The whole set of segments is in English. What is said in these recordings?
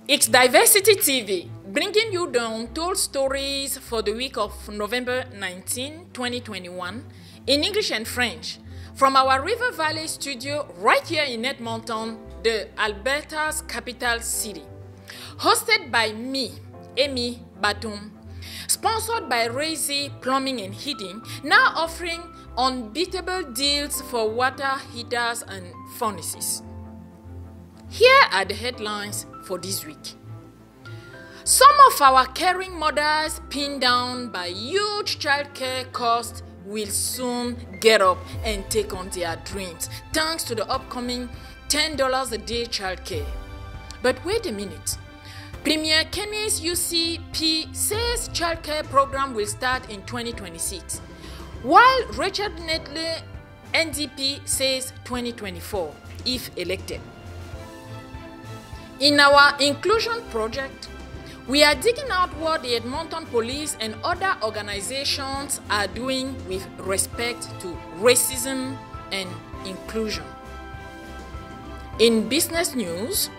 It's Diversity TV, bringing you the Untold Stories for the week of November 19, 2021, in English and French, from our River Valley studio right here in Edmonton, the Alberta's capital city. Hosted by me, Emi Batoum, sponsored by Razy Plumbing and Heating, now offering unbeatable deals for water heaters and furnaces. Here are the headlines for this week. Some of our caring mothers pinned down by huge childcare costs will soon get up and take on their dreams thanks to the upcoming $10 a day childcare. But wait a minute. Premier Kenney's UCP says childcare program will start in 2026, while Rachel Notley NDP says 2024 if elected. In our inclusion project, we are digging out what the Edmonton Police and other organizations are doing with respect to racism and inclusion. In business news,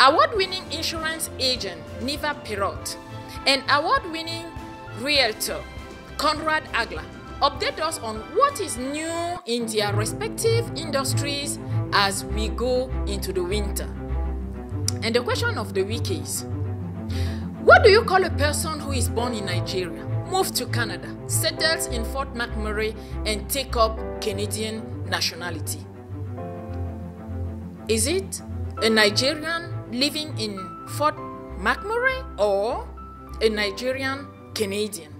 award-winning insurance agent Neva Perrotte and award-winning Realtor Conrad Aglah update us on what is new in their respective industries as we go into the winter. And the question of the week is, what do you call a person who is born in Nigeria, moves to Canada, settles in Fort McMurray, and take up Canadian nationality? Is it a Nigerian living in Fort McMurray or a Nigerian Canadian?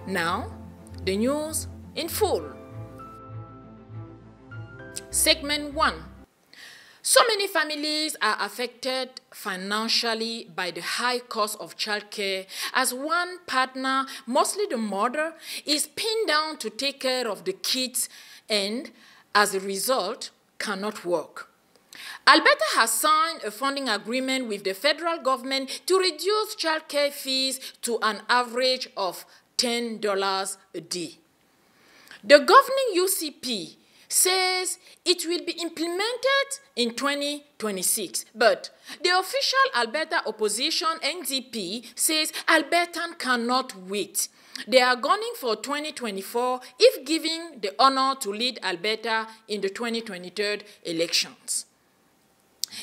Now, the news in full. Segment 1. So many families are affected financially by the high cost of childcare as one partner, mostly the mother, is pinned down to take care of the kids and, as a result, cannot work. Alberta has signed a funding agreement with the federal government to reduce childcare fees to an average of $10 a day. The governing UCP says it will be implemented in 2026, but the official Alberta opposition NDP says Albertan cannot wait. They are gunning for 2024 if giving the honor to lead Alberta in the 2023 elections.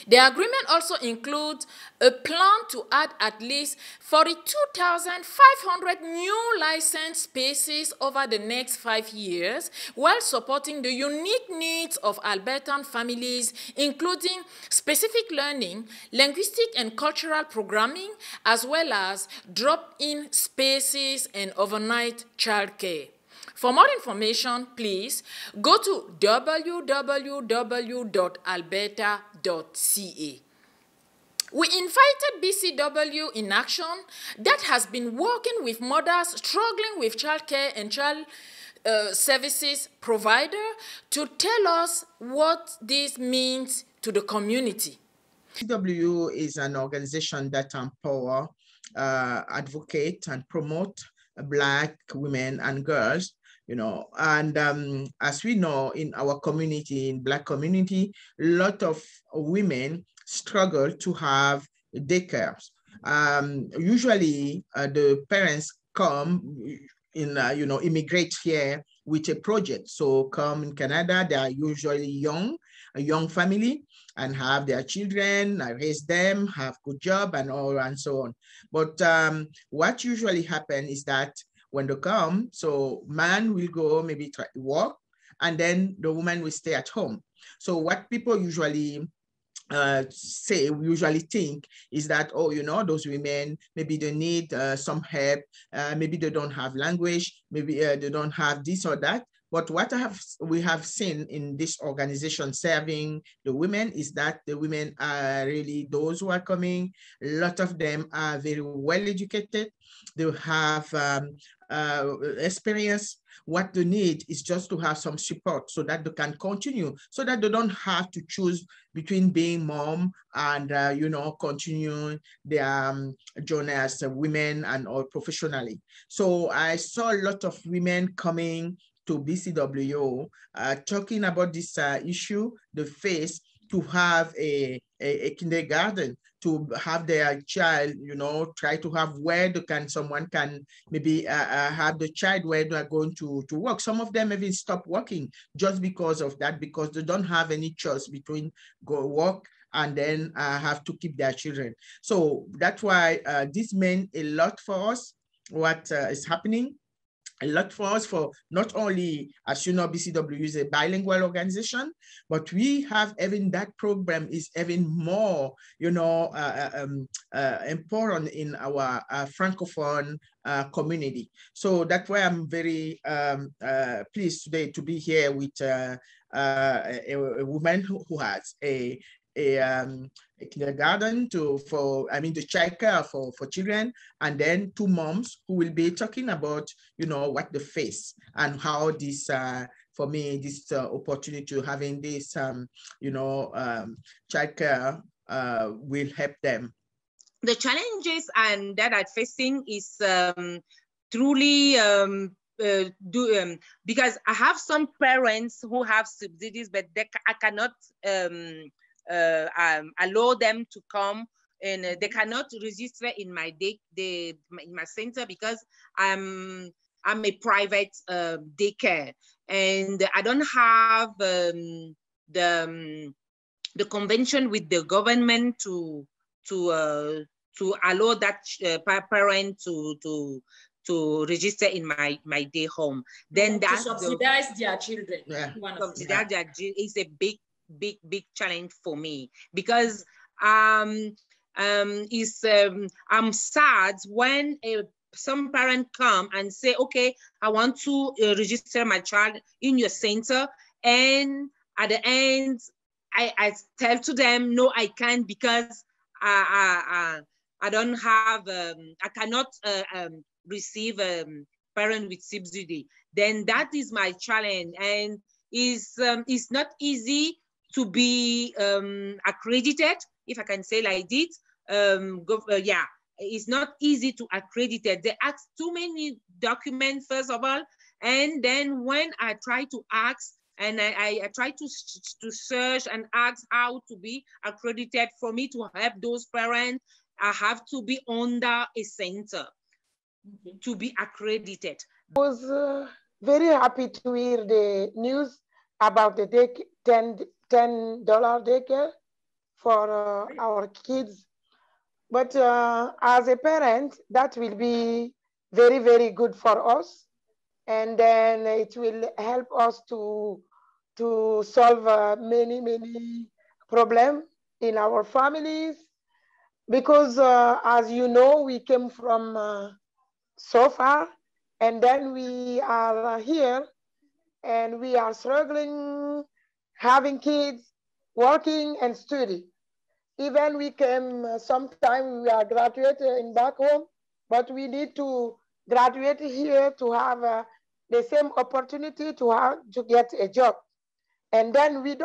The agreement also includes a plan to add at least 42,500 new licensed spaces over the next 5 years, while supporting the unique needs of Albertan families, including specific learning, linguistic and cultural programming, as well as drop-in spaces and overnight childcare. For more information, please go to www.alberta.ca. We invited BCW in Action that has been working with mothers struggling with childcare and child services provider to tell us what this means to the community. BCW is an organization that empower, advocate, and promote Black women and girls. And as we know, in our community, in Black community, a lot of women struggle to have daycare. Usually, the parents come immigrate here with a project. So come in Canada, they are usually a young family, and have their children, raise them, have good job, and all and so on. But what usually happens is that when they come, so man will go maybe try to work, and then the woman will stay at home. So what people usually usually think is that, those women, maybe they need some help, maybe they don't have language, maybe they don't have this or that. But what we have seen in this organization serving the women is that the women are really those who are coming. A lot of them are very well educated. They have experience. What they need is just to have some support so that they can continue, so that they don't have to choose between being mom and, continue their journey as women and or professionally. So I saw a lot of women coming to BCW talking about this issue, the face to have a a kindergarten to have their child, you know, try to have where someone can maybe have the child where they are going to work. Some of them even stop working just because of that, because they don't have any choice between go work and then have to keep their children. So that's why this meant a lot for us, what is happening. A lot for us, for not only, as you know, BCW is a bilingual organization, but we have even that program is even more, you know, important in our Francophone community. So that's why I'm very pleased today to be here with a woman who has a kindergarten the childcare for children, and then 2 moms who will be talking about, you know, what they face and how this, for me, this opportunity to having this, childcare will help them. The challenges and that I'm facing is truly because I have some parents who have subsidies, but I cannot allow them to come, and they cannot register in my in my center because I'm a private daycare, and I don't have the convention with the government to allow that parent to register in my day home. Then to subsidize their children. Yeah. Subsidize their children is a big challenge for me, because I'm sad when some parent come and say, okay, I want to register my child in your center, and at the end I tell to them, no, I can't, because I don't have I cannot receive parent with subsidy. Then that is my challenge, and it's not easy to be accredited, if I can say like this. Yeah, it's not easy to accredit it. They ask too many documents, first of all, and then when I try to ask, and I try to search and ask how to be accredited, for me to help those parents, I have to be under a center to be accredited. I was very happy to hear the news about the $10 daycare for our kids. But as a parent, that will be very, very good for us. And then it will help us to solve many problems in our families. Because as you know, we came from so far, and then we are here, and we are struggling, having kids, working and studying. Even we came, sometime we are graduated in back home, but we need to graduate here to have the same opportunity to get a job. And then we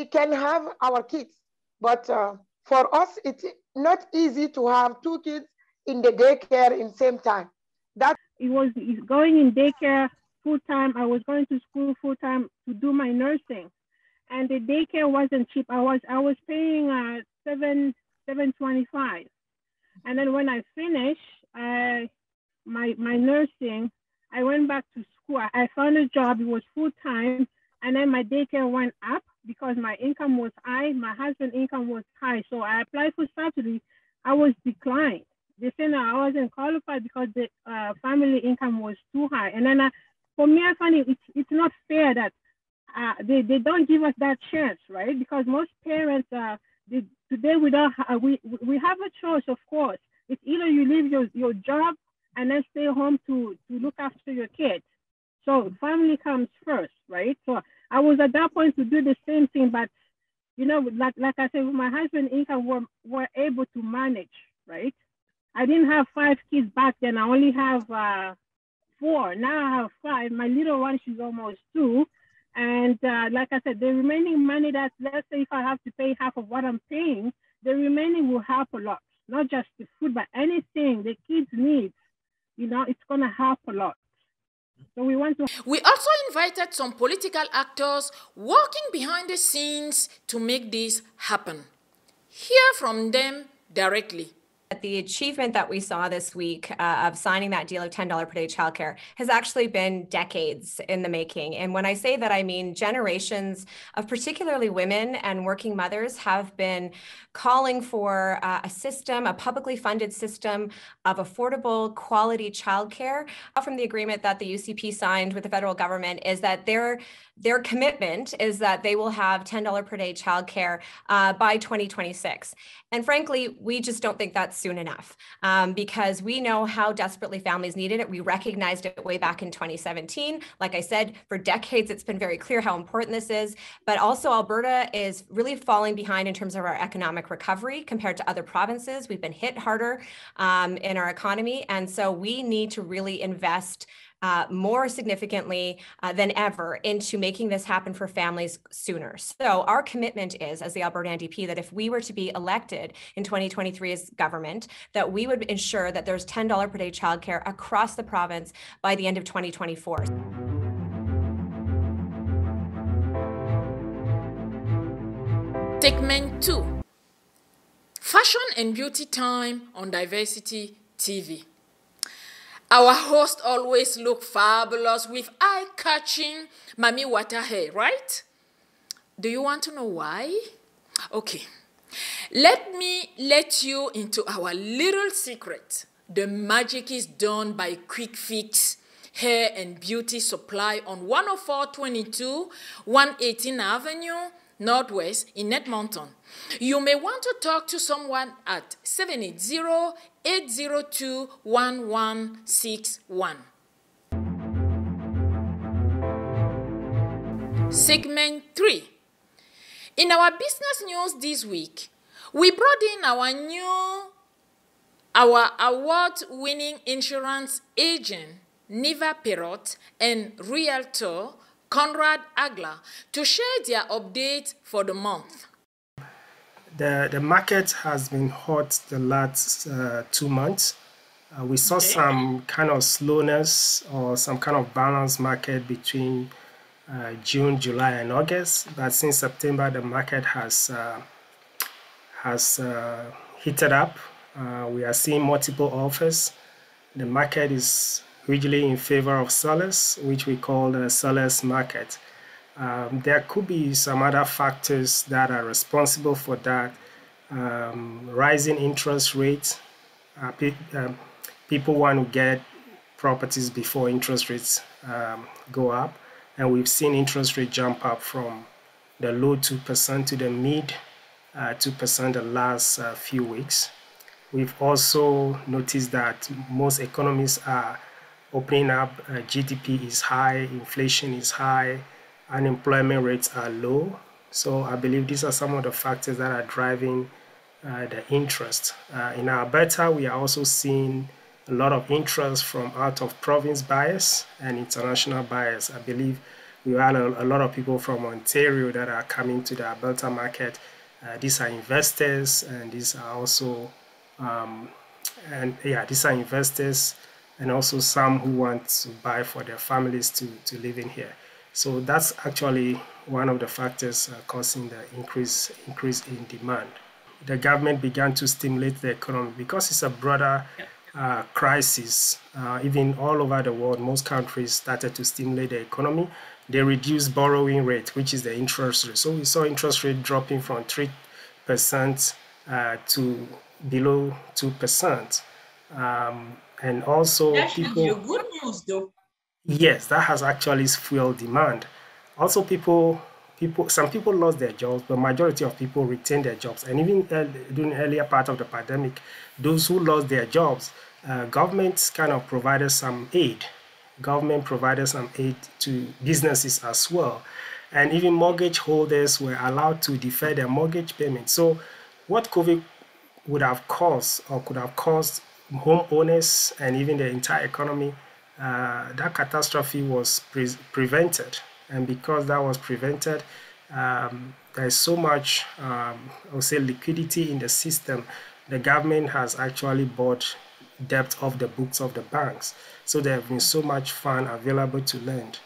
can have our kids. But for us, it's not easy to have 2 kids in the daycare in the same time. It was going in daycare full-time. I was going to school full-time to do my nursing, and the daycare wasn't cheap. I was paying $7.25, and then when I finished my nursing, I went back to school. I found a job. It was full-time, and then my daycare went up because my income was high. My husband's income was high, so I applied for subsidy. I was declined. They said I wasn't qualified because the family income was too high. And then for me, I find it's not fair that they don't give us that chance, right? Because most parents, today we don't we have a choice, of course. It's either you leave your job and then stay home to look after your kids. So family comes first, right? So I was at that point to do the same thing, but you know, like I said, with my husband's income, we're able to manage, right? I didn't have 5 kids back then. I only have 4. Now I have 5. My little one, she's almost 2. And like I said, the remaining money that, let's say if I have to pay half of what I'm paying, the remaining will help a lot. Not just the food, but anything the kids need, you know, it's going to help a lot. So we want to. We also invited some political actors working behind the scenes to make this happen. Hear from them directly. The achievement that we saw this week of signing that deal of $10 per day childcare has actually been decades in the making. And when I say that, I mean generations of particularly women and working mothers have been calling for a system, a publicly funded system of affordable quality childcare. From the agreement that the UCP signed with the federal government is that their commitment is that they will have $10 per day childcare by 2026. And frankly, we just don't think that's soon enough because we know how desperately families needed it. We recognized it way back in 2017. Like I said, for decades, it's been very clear how important this is. But also Alberta is really falling behind in terms of our economic recovery compared to other provinces. We've been hit harder in our economy. And so we need to really invest more significantly than ever into making this happen for families sooner. So our commitment is, as the Alberta NDP, that if we were to be elected in 2023 as government, that we would ensure that there's $10 per day childcare across the province by the end of 2024. Segment 2. Fashion and beauty time on Diversity TV. Our host always look fabulous with eye-catching Mami Water hair, right? Do you want to know why? Okay. Let me let you into our little secret. The magic is done by Quick Fix Hair and Beauty Supply on 10422 118 Avenue Northwest in Edmonton. You may want to talk to someone at 780-802-1161. Segment 3. In our business news this week, we brought in our award-winning insurance agent, Neva Perrotte, and Realtor, Conrad Aglah, to share their update for the month. The market has been hot the last 2 months. We saw some kind of slowness or some kind of balanced market between June, July, and August. But since September, the market has heated up. We are seeing multiple offers. The market is hugely in favor of sellers, which we call the sellers market. There could be some other factors that are responsible for that. Rising interest rates. People want to get properties before interest rates go up. And we've seen interest rate jump up from the low 2% to the mid 2% the last few weeks. We've also noticed that most economies are opening up. GDP is high, inflation is high, unemployment rates are low. So I believe these are some of the factors that are driving the interest. In Alberta, we are also seeing a lot of interest from out-of-province buyers and international buyers. I believe we had a lot of people from Ontario that are coming to the Alberta market. These are investors, and these are also these are investors, and also some who want to buy for their families to live in here. So that's actually one of the factors causing the increase in demand. The government began to stimulate the economy because it's a broader crisis. Even all over the world, most countries started to stimulate the economy. They reduced borrowing rate, which is the interest rate. So we saw interest rate dropping from 3% to below 2%. And also that should be good news, though. Yes, that has actually fueled demand. Also, some people lost their jobs, but majority of people retained their jobs. And even during the earlier part of the pandemic, those who lost their jobs, governments kind of provided some aid. Government provided some aid to businesses as well. And even mortgage holders were allowed to defer their mortgage payments. So what COVID would have caused or could have caused homeowners and even the entire economy, that catastrophe was prevented. And because that was prevented, there's so much, I would say, liquidity in the system. The government has actually bought debt off the books of the banks. So there have been so much fund available to lend.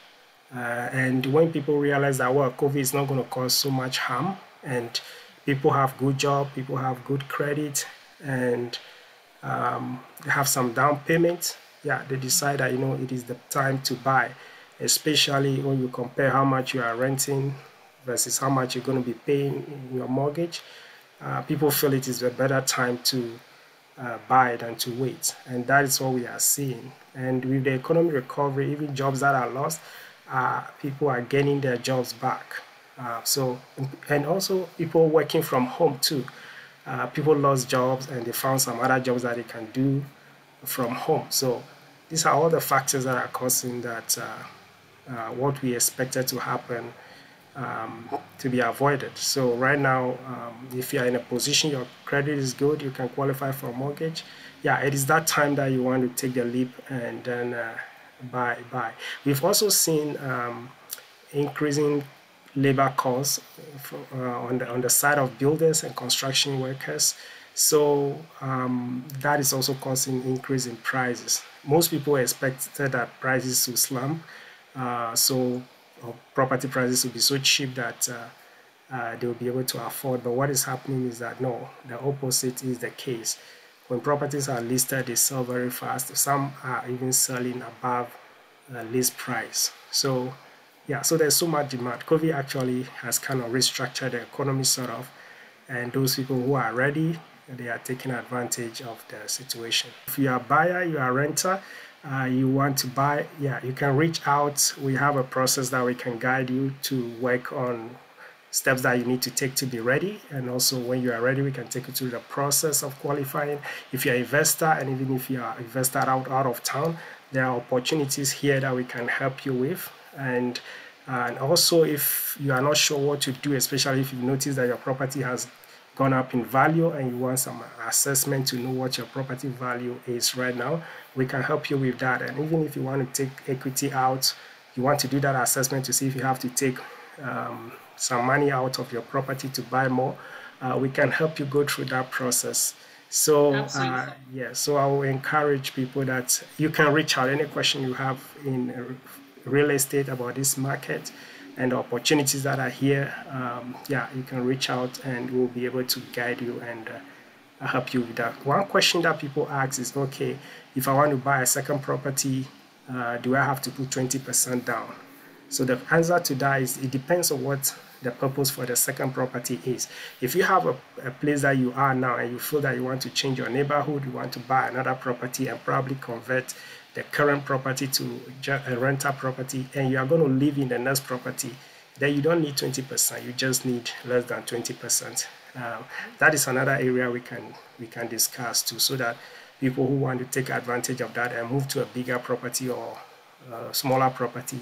And when people realize that, well, COVID is not going to cause so much harm, and people have good job, people have good credit, and they have some down payment, they decide that, it is the time to buy, especially when you compare how much you are renting versus how much you're going to be paying in your mortgage. People feel it is a better time to buy than to wait. And that is what we are seeing. And with the economic recovery, even jobs that are lost, people are gaining their jobs back. And also people working from home too. People lost jobs and they found some other jobs that they can do from home. So these are all the factors that are causing that what we expected to happen to be avoided. So right now, if you are in a position, your credit is good, you can qualify for a mortgage. It is that time that you want to take the leap and then buy. We've also seen increasing labor costs on the side of builders and construction workers. So that is also causing increase in prices. Most people expected that prices will slump. So property prices will be so cheap that they will be able to afford. But what is happening is that no, the opposite is the case. When properties are listed, they sell very fast. Some are even selling above list price. So so there's so much demand. COVID actually has kind of restructured the economy sort of, and those people who are ready, they are taking advantage of the situation. If you are a buyer, you are a renter, you want to buy, you can reach out. We have a process that we can guide you to work on steps that you need to take to be ready. And also when you are ready, we can take you through the process of qualifying. If you're an investor, and even if you are an investor out of town, there are opportunities here that we can help you with. And also if you are not sure what to do, especially if you notice that your property has gone up in value and you want some assessment to know what your property value is right now, we can help you with that. And even if you want to take equity out, you want to do that assessment to see if you have to take some money out of your property to buy more, we can help you go through that process. So so I will encourage people that you can reach out any question you have in real estate about this market and the opportunities that are here. You can reach out and we'll be able to guide you and help you with that. One question that people ask is, okay, if I want to buy a second property, do I have to put 20% down? So the answer to that is it depends on what the purpose for the second property is. If you have a place that you are now and you feel that you want to change your neighborhood, you want to buy another property and probably convert the current property to a rental property, and you are going to live in the next property, then you don't need 20%. You just need less than 20%. That is another area we can discuss too, so that people who want to take advantage of that and move to a bigger property or smaller property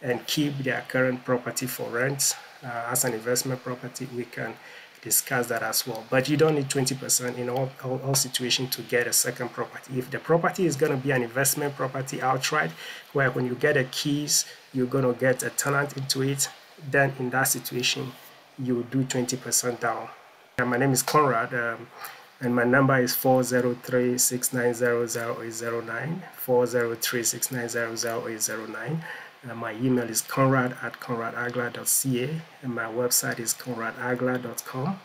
and keep their current property for rent as an investment property, we can discuss that as well. But you don't need 20% in all situations to get a second property. If the property is going to be an investment property outright, where when you get the keys, you're going to get a tenant into it, then in that situation, you do 20% down. My name is Conrad, and my number is 403-690-0809, 403-690-0809. My email is conrad@conradaglah.ca, and my website is conradaglah.com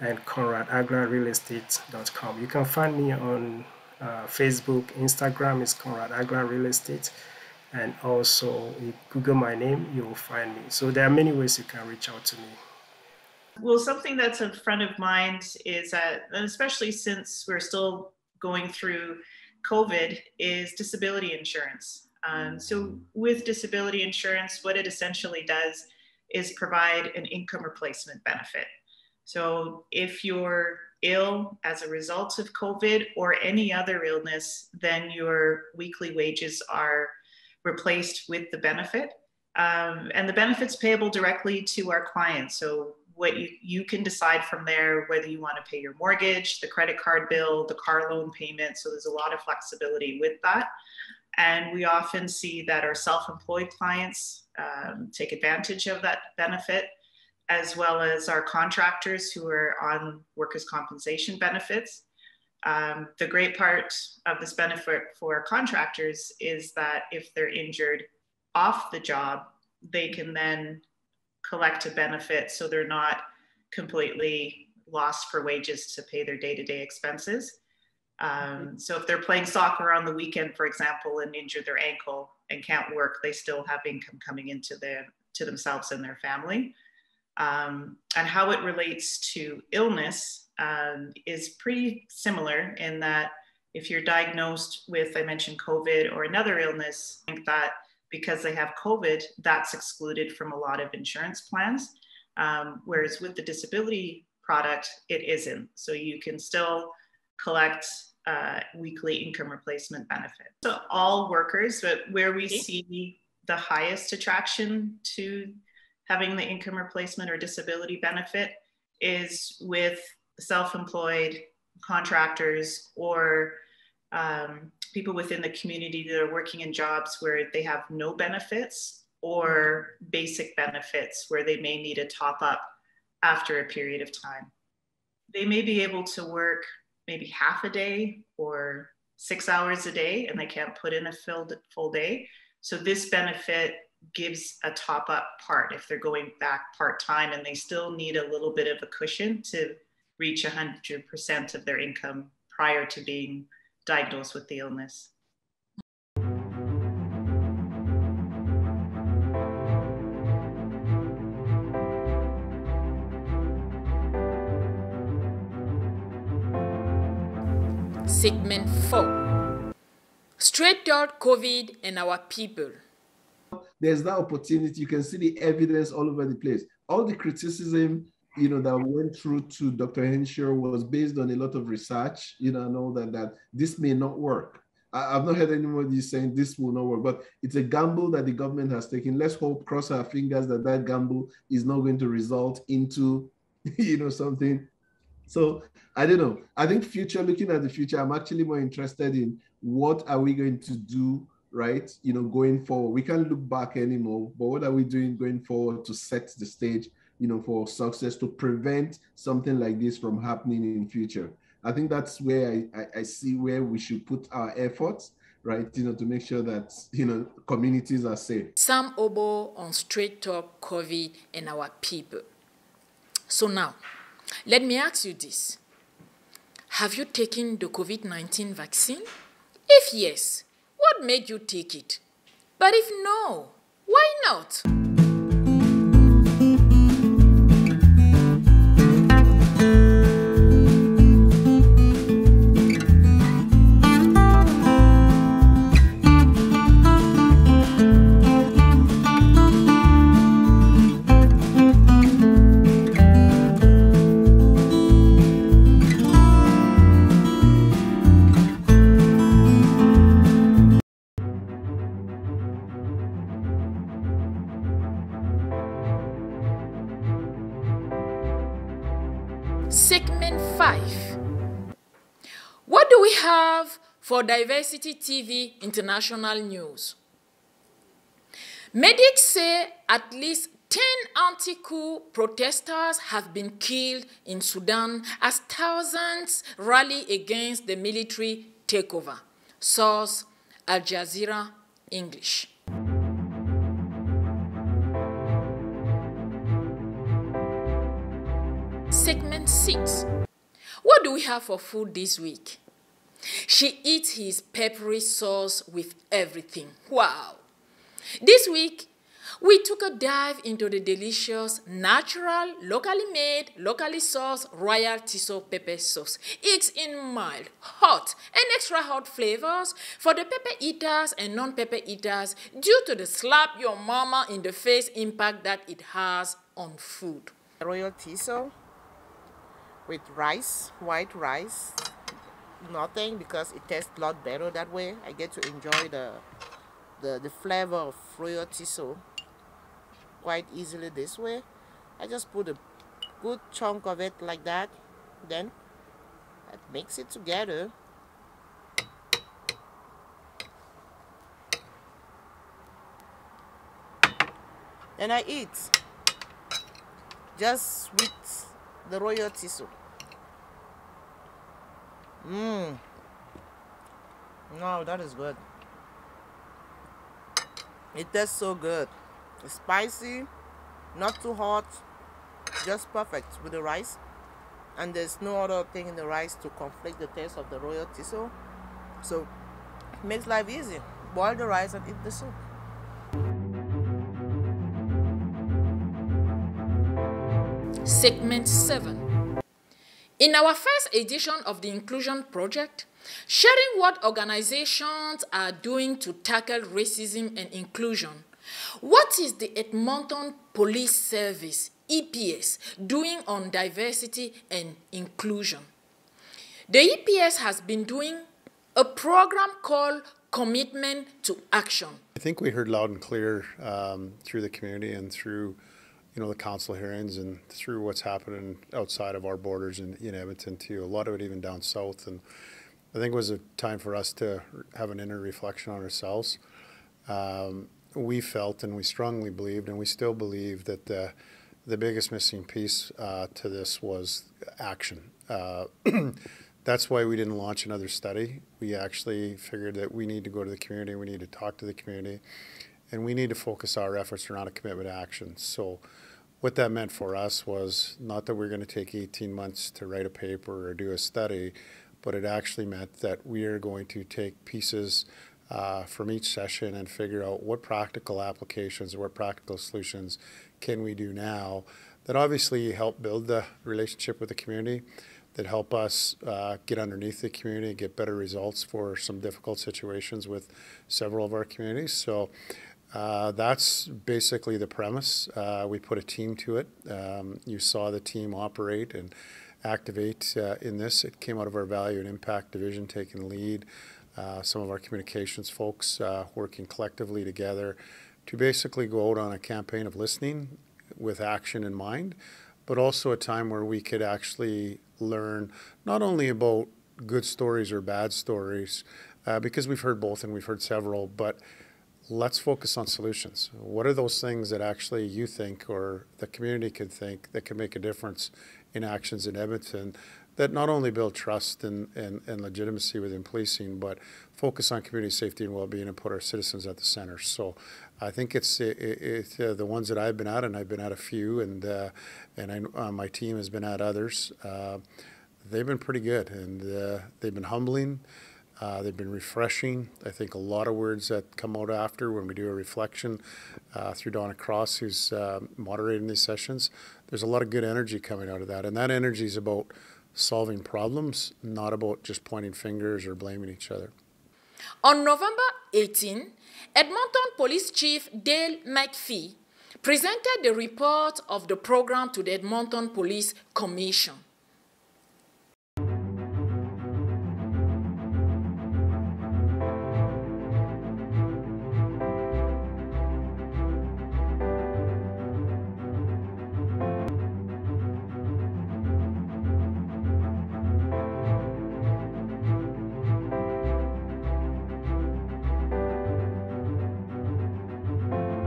and conradaglahrrealestate.com. You can find me on Facebook, Instagram is Conrad Aglah Real Estate, and also if you Google my name, you will find me. So there are many ways you can reach out to me. Well, something that's a front of mind is that, and especially since we're still going through COVID, is disability insurance. So with disability insurance, what it essentially does is provide an income replacement benefit. So if you're ill as a result of COVID or any other illness, then your weekly wages are replaced with the benefit. And the benefit's payable directly to our clients. So what you can decide from there whether you want to pay your mortgage, the credit card bill, the car loan payment. So there's a lot of flexibility with that. And we often see that our self-employed clients take advantage of that benefit, as well as our contractors who are on workers' compensation benefits. The great part of this benefit for contractors is that if they're injured off the job, they can then collect a benefit so they're not completely lost for wages to pay their day-to-day expenses. So if they're playing soccer on the weekend, for example, and injure their ankle and can't work, they still have income coming into to themselves and their family. And how it relates to illness is pretty similar in that if you're diagnosed with, I mentioned COVID or another illness, I think that because they have COVID, that's excluded from a lot of insurance plans. Whereas with the disability product, it isn't. So you can still collect weekly income replacement benefit. So all workers, but where we see the highest attraction to having the income replacement or disability benefit is with self-employed contractors or people within the community that are working in jobs where they have no benefits or basic benefits where they may need a top up after a period of time. They may be able to work maybe half a day or 6 hours a day and they can't put in a full day. So this benefit gives a top up part if they're going back part-time and they still need a little bit of a cushion to reach 100% of their income prior to being diagnosed with the illness. Segment 4. Straight Talk COVID and our people. There's that opportunity. You can see the evidence all over the place. All the criticism, that went through to Dr. Henshaw was based on a lot of research, and all that this may not work. I've not heard anybody saying this will not work, but it's a gamble that the government has taken. Let's hope, cross our fingers that gamble is not going to result into, something. So I don't know. I think looking at the future, I'm actually more interested in what are we going to do, right? Going forward. We can't look back anymore, but what are we doing going forward to set the stage, for success, to prevent something like this from happening in future? I think that's where I see where we should put our efforts, right? To make sure that, communities are safe. Sam Obo on Straight Talk COVID and our people. So now, let me ask you this. Have you taken the COVID-19 vaccine? If yes, what made you take it? But if no, why not? Segment 5. What do we have for Diversity TV International News? Medics say at least 10 anti-coup protesters have been killed in Sudan as thousands rally against the military takeover. Source: Al Jazeera English. Segment 6. What do we have for food this week? She eats his peppery sauce with everything. Wow! This week, we took a dive into the delicious, natural, locally made, locally sourced Royal Tissot pepper sauce. It's in mild, hot, and extra hot flavors for the pepper eaters and non-pepper eaters due to the slap your mama in the face impact that it has on food. Royal Tissot with rice, white rice, nothing, because it tastes a lot better that way. I get to enjoy the flavor of Royal Tissot quite easily this way. I just put a good chunk of it like that, then I mix it together. And I eat just with the Royal Tissot. Mmm. No, that is good. It tastes so good. It's spicy, not too hot, just perfect with the rice. And there's no other thing in the rice to conflict the taste of the royal tissot. So it makes life easy. Boil the rice and eat the soup. Segment 7. In our first edition of the Inclusion Project, sharing what organizations are doing to tackle racism and inclusion, what is the Edmonton Police Service, EPS, doing on diversity and inclusion? The EPS has been doing a program called Commitment to Action. I think we heard loud and clear through the community and through the council hearings and through what's happening outside of our borders in Edmonton too. A lot of it even down south. And I think it was a time for us to have an inner reflection on ourselves. We felt and we strongly believed and we still believe that the biggest missing piece to this was action. That's why we didn't launch another study. We actually figured that we need to go to the community, we need to talk to the community, and we need to focus our efforts around a commitment to action. So what that meant for us was not that we're going to take 18 months to write a paper or do a study, but it actually meant that we are going to take pieces from each session and figure out what practical applications or what practical solutions can we do now that obviously help build the relationship with the community, that help us get underneath the community, get better results for some difficult situations with several of our communities. So that's basically the premise. We put a team to it. You saw the team operate and activate in this. It came out of our Value and Impact Division taking the lead. Some of our communications folks working collectively together to basically go out on a campaign of listening with action in mind, but also a time where we could actually learn not only about good stories or bad stories, because we've heard both and we've heard several, but let's focus on solutions. What are those things that actually you think or the community could think that can make a difference in actions in Edmonton that not only build trust and legitimacy within policing, but focus on community safety and well-being and put our citizens at the center. So I think it's the ones that I've been at, and I've been at a few, and my team has been at others. They've been pretty good, and they've been humbling. They've been refreshing. I think a lot of words that come out after when we do a reflection through Donna Cross, who's moderating these sessions, there's a lot of good energy coming out of that. And that energy is about solving problems, not about just pointing fingers or blaming each other. On November 18, Edmonton Police Chief Dale McPhee presented the report of the program to the Edmonton Police Commission.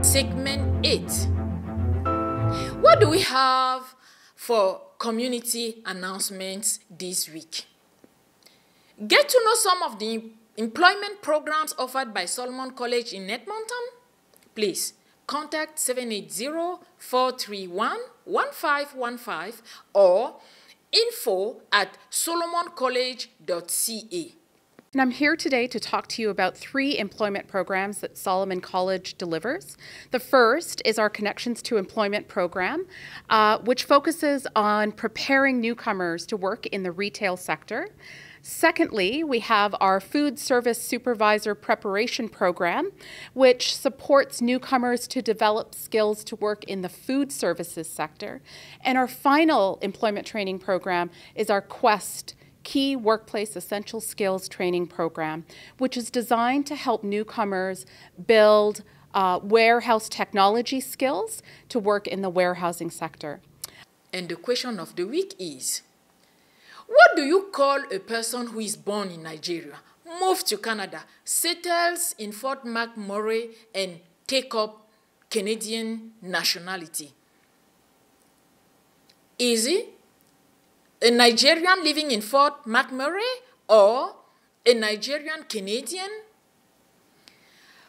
Segment 8. What do we have for community announcements this week? Get to know some of the employment programs offered by Solomon College in Edmonton? Please contact 780-431-1515 or info@solomoncollege.ca. And I'm here today to talk to you about 3 employment programs that Solomon College delivers. The first is our Connections to Employment program, which focuses on preparing newcomers to work in the retail sector. Secondly, we have our Food Service Supervisor Preparation Program, which supports newcomers to develop skills to work in the food services sector. And our final employment training program is our Quest Key Workplace Essential Skills Training Program, which is designed to help newcomers build warehouse technology skills to work in the warehousing sector. And the question of the week is, what do you call a person who is born in Nigeria, moves to Canada, settles in Fort McMurray, and take up Canadian nationality? Is he a Nigerian living in Fort McMurray or a Nigerian Canadian?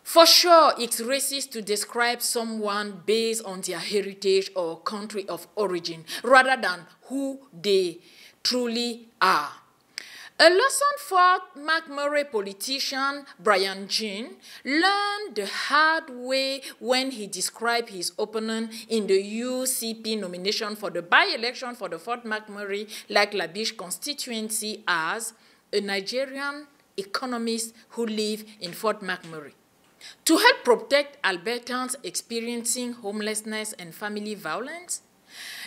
For sure, it's racist to describe someone based on their heritage or country of origin rather than who they truly are. A Lawson Fort McMurray politician, Brian Jean, learned the hard way when he described his opponent in the UCP nomination for the by-election for the Fort McMurray Lac La Biche constituency as a Nigerian economist who lived in Fort McMurray. To help protect Albertans experiencing homelessness and family violence,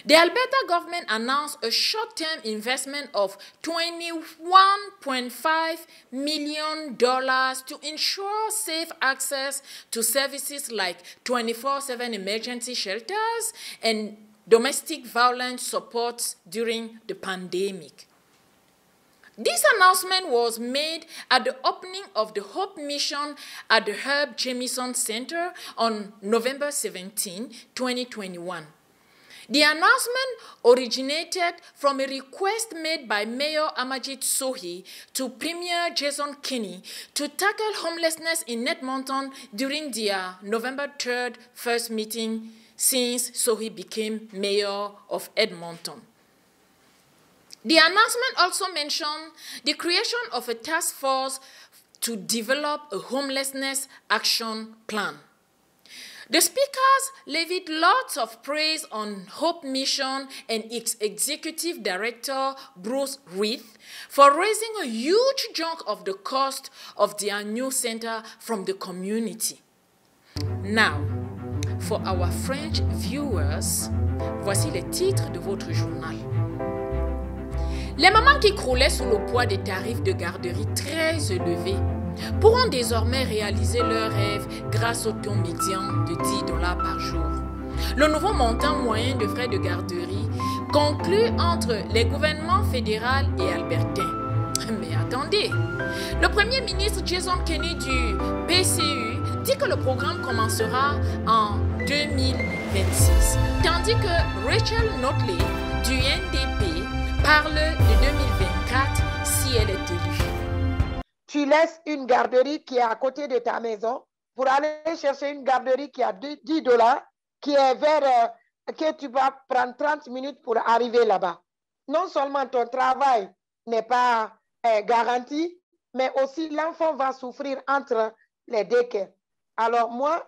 the Alberta government announced a short-term investment of $21.5 million to ensure safe access to services like 24/7 emergency shelters and domestic violence support during the pandemic. This announcement was made at the opening of the Hope Mission at the Herb Jamieson Center on November 17, 2021. The announcement originated from a request made by Mayor Amajit Sohi to Premier Jason Kenney to tackle homelessness in Edmonton during their November 3rd first meeting since Sohi became Mayor of Edmonton. The announcement also mentioned the creation of a task force to develop a homelessness action plan. The speakers levied lots of praise on Hope Mission and its executive director, Bruce Reith, for raising a huge chunk of the cost of their new center from the community. Now, for our French viewers, voici les titres de votre journal. Les mamans qui croulaient sous le poids des tarifs de garderie très élevés pourront désormais réaliser leur rêve grâce au taux médian de $10 par jour. Le nouveau montant moyen de frais de garderie conclu entre les gouvernements fédéral et albertain. Mais attendez, le premier ministre Jason Kenney du PCU dit que le programme commencera en 2026, tandis que Rachel Notley du NDP parle de 2024 si elle est élue. Tu laisses une garderie qui est à côté de ta maison pour aller chercher une garderie qui a $10, qui est vers, que tu vas prendre 30 minutes pour arriver là-bas. Non seulement ton travail n'est pas garanti, mais aussi l'enfant va souffrir entre les daycares. Alors moi,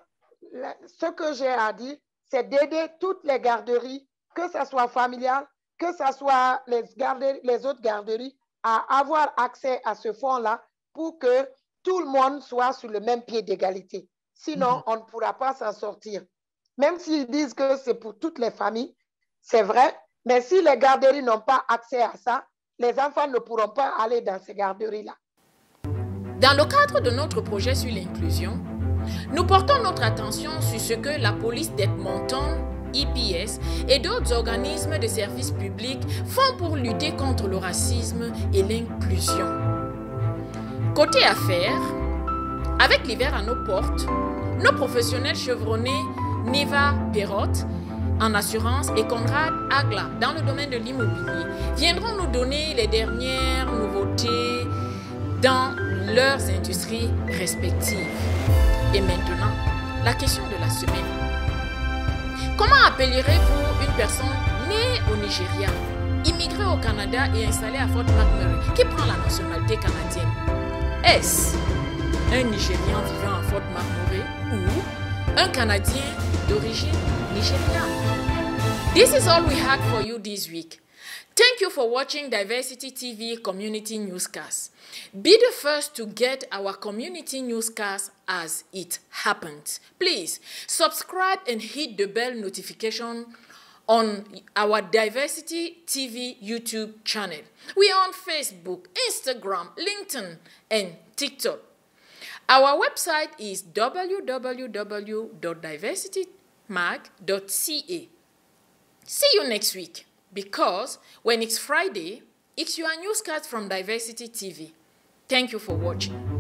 ce que j'ai à dire, c'est d'aider toutes les garderies, que ce soit familiales, que ce soit les autres garderies, à avoir accès à ce fonds-là pour que tout le monde soit sur le même pied d'égalité. Sinon, on ne pourra pas s'en sortir. Même s'ils disent que c'est pour toutes les familles, c'est vrai, mais si les garderies n'ont pas accès à ça, les enfants ne pourront pas aller dans ces garderies-là. Dans le cadre de notre projet sur l'inclusion, nous portons notre attention sur ce que la police d'Edmonton, EPS et d'autres organismes de services publics font pour lutter contre le racisme et l'inclusion. Côté affaires, avec l'hiver à nos portes, nos professionnels chevronnés Neva Perrotte en assurance et Conrad Aglah dans le domaine de l'immobilier viendront nous donner les dernières nouveautés dans leurs industries respectives. Et maintenant, la question de la semaine. Comment appellerez-vous une personne née au Nigeria, immigrée au Canada et installée à Fort McMurray, qui prend la nationalité canadienne? Est-ce un Nigérian vivant à Fort McMurray ou un Canadien d'origine nigériane? This is all we had for you this week. Thank you for watching Diversity TV Community Newscast. Be the first to get our community newscast as it happens. Please subscribe and hit the bell notification on our Diversity TV YouTube channel. We are on Facebook, Instagram, LinkedIn, and TikTok. Our website is www.diversitymag.ca. See you next week, because when it's Friday, it's your newscast from Diversity TV. Thank you for watching.